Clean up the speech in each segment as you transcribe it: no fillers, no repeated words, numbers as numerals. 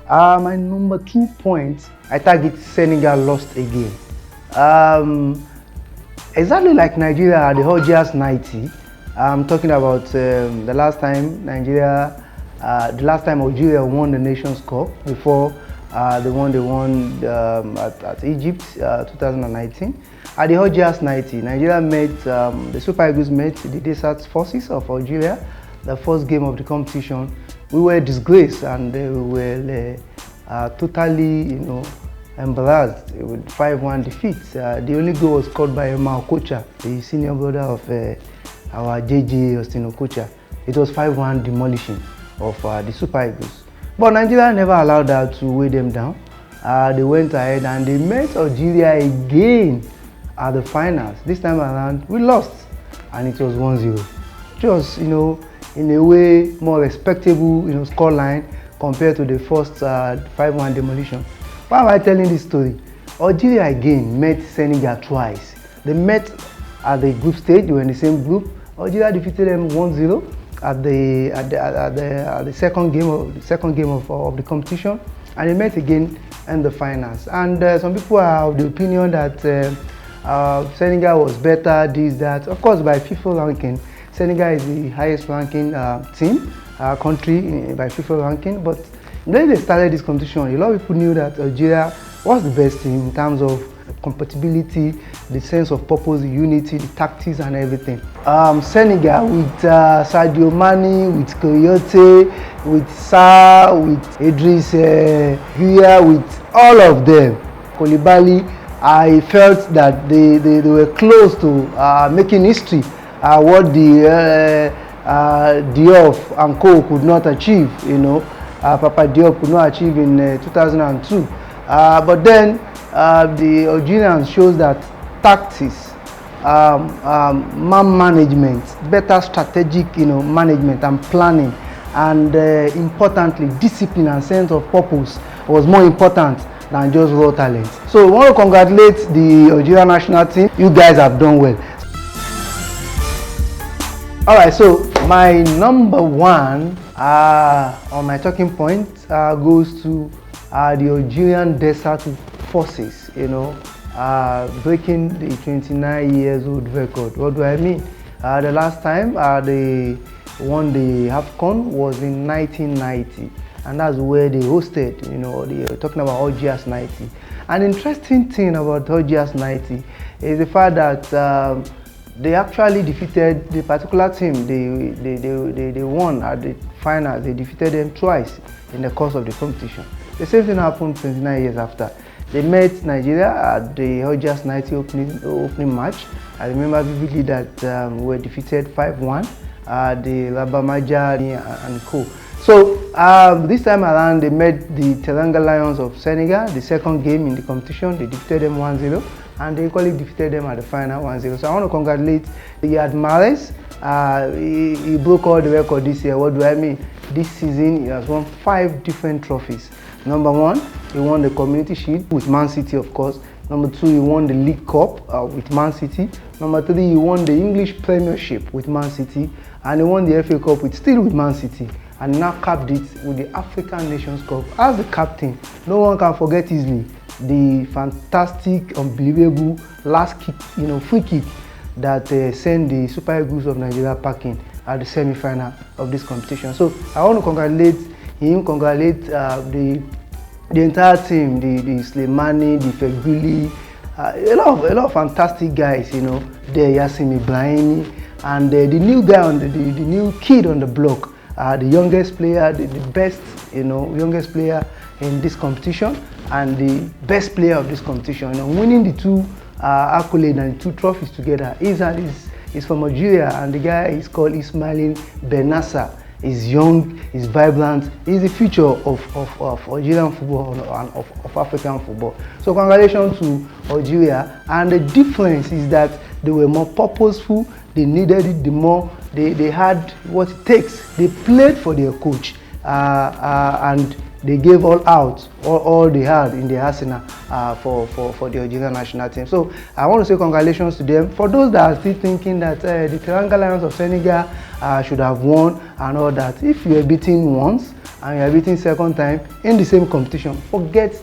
My number 2 point, I target Senegal lost again. Exactly like Nigeria at the Algiers 90. I'm talking about the last time Algeria won the Nations Cup before they won at Egypt 2019. At the Algiers 90, Nigeria met the Super Eagles met the Desert Foxes of Algeria. The first game of the competition, we were disgraced and we were totally, embarrassed with 5-1 defeat. The only goal was scored by Okocha, the senior brother of our JJ Austin Okocha. It was 5-1 demolishing of the Super Eagles. But Nigeria never allowed that to weigh them down. They went ahead and they met Algeria again at the finals. This time around, we lost and it was 1-0. Just, in a way, more respectable, scoreline compared to the first 5-1 demolition. Why am I telling this story? Algeria again met Senegal twice. They met at the group stage. They were in the same group. Algeria defeated them 1-0 at the second game of the competition, and they met again in the finals. And some people are of the opinion that Senegal was better, this, that. Of course, by FIFA ranking, Senegal is the highest ranking country by FIFA ranking. But when they started this competition, a lot of people knew that Algeria was the best team in terms of compatibility, the sense of purpose, the unity, the tactics and everything. Senegal with Sadio Mane, with Coyote, with Sarr, with Idriss Gueye, with all of them, Koulibaly, I felt that they were close to making history, what the Diop and Co could not achieve, Papa Diop could not achieve in 2002. But then the Algerians shows that tactics, man management, better strategic, management and planning, and importantly, discipline and sense of purpose was more important than just raw talent. So I want to congratulate the Algerian national team. You guys have done well. All right, so my number 1 on my talking point goes to the Algerian Desert Foxes, breaking the 29 years old record. What do I mean? The last time they won the Afcon was in 1990, and that's where they hosted, they're talking about Algiers 90. An interesting thing about Algiers 90 is the fact that they actually defeated the particular team they won at the final. They defeated them twice in the course of the competition. The same thing happened 29 years after. They met Nigeria at the Algiers 90 opening match. I remember vividly that we were defeated 5-1, the Rabamaja and Co. So this time around they met the Teranga Lions of Senegal, the second game in the competition. They defeated them 1-0. And they equally defeated them at the final 1-0. So I want to congratulate Riyad Mahrez. He broke all the record this year. What do I mean? This season he has won 5 different trophies. Number 1, he won the Community Shield with Man City, of course. Number 2, he won the League Cup with Man City. Number 3, he won the English Premiership with Man City. And he won the FA Cup still with Man City. And now capped it with the African Nations Cup. As the captain, no one can forget easily the fantastic, unbelievable last kick, free kick that sent the Super Eagles of Nigeria packing at the semi-final of this competition. So I want to congratulate him, congratulate the entire team, the Slimani, the Feguli, a lot of fantastic guys, the Yassim Ibrahimi, and the new guy the new kid on the block, the youngest player, the best, youngest player in this competition, and the best player of this competition. Winning the 2 accolades and the 2 trophies together. He's from Algeria, and the guy is called Ismail Benassa. He's young, he's vibrant, he's the future of Algerian football and of African football. So congratulations to Algeria. And the difference is that they were more purposeful, they needed it, the more they had what it takes. They played for their coach, and they gave all out, all they had in the arsenal for the Algerian national team. So I want to say congratulations to them. For those that are still thinking that the Teranga Lions of Senegal should have won and all that, if you are beaten once and you are beaten second time in the same competition, forget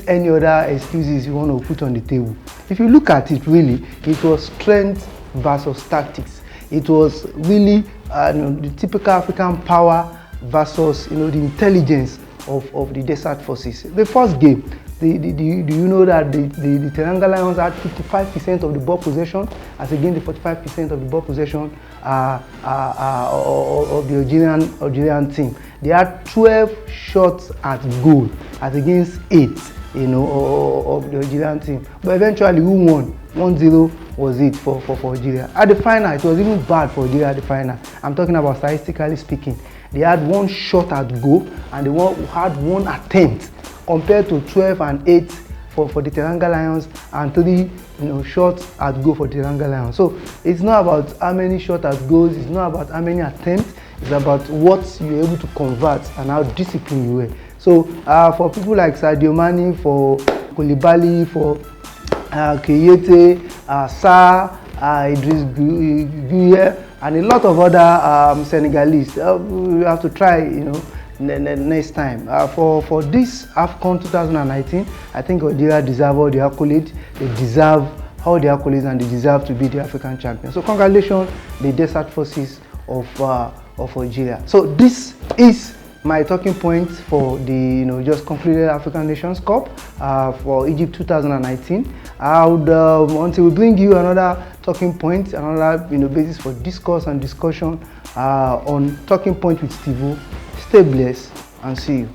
any other excuses you want to put on the table. If you look at it, really, it was strength versus tactics. It was really the typical African power versus the intelligence of the Desert Forces. The first game, do you know that the Teranga Lions had 55% of the ball possession as against the 45% of the ball possession of the Algerian team. They had 12 shots at goal as against 8, of the Algerian team. But eventually, who won? 1-0 was it for Algeria. At the final, it was even bad for Algeria at the final. I'm talking about statistically speaking. They had 1 shot at goal and they had 1 attempt compared to 12 and 8 for the Teranga Lions and 3 shots at goal for the Teranga Lions. So it's not about how many shots at goals, it's not about how many attempts, it's about what you're able to convert and how disciplined you were. So for people like Sadio Mane, for Koulibaly, for Keyete, Sarr, Idriss Gueye, and a lot of other Senegalese, we have to try, next time. For this Afcon 2019, I think Algeria deserve all the accolades. They deserve all the accolades and they deserve to be the African champions. So congratulations, the Desert Forces of Algeria. So this is my talking points for the just concluded African Nations Cup for Egypt 2019. I would until we bring you another talking point, another basis for discourse and discussion on Talking Point with Stevo. Stay blessed and see you.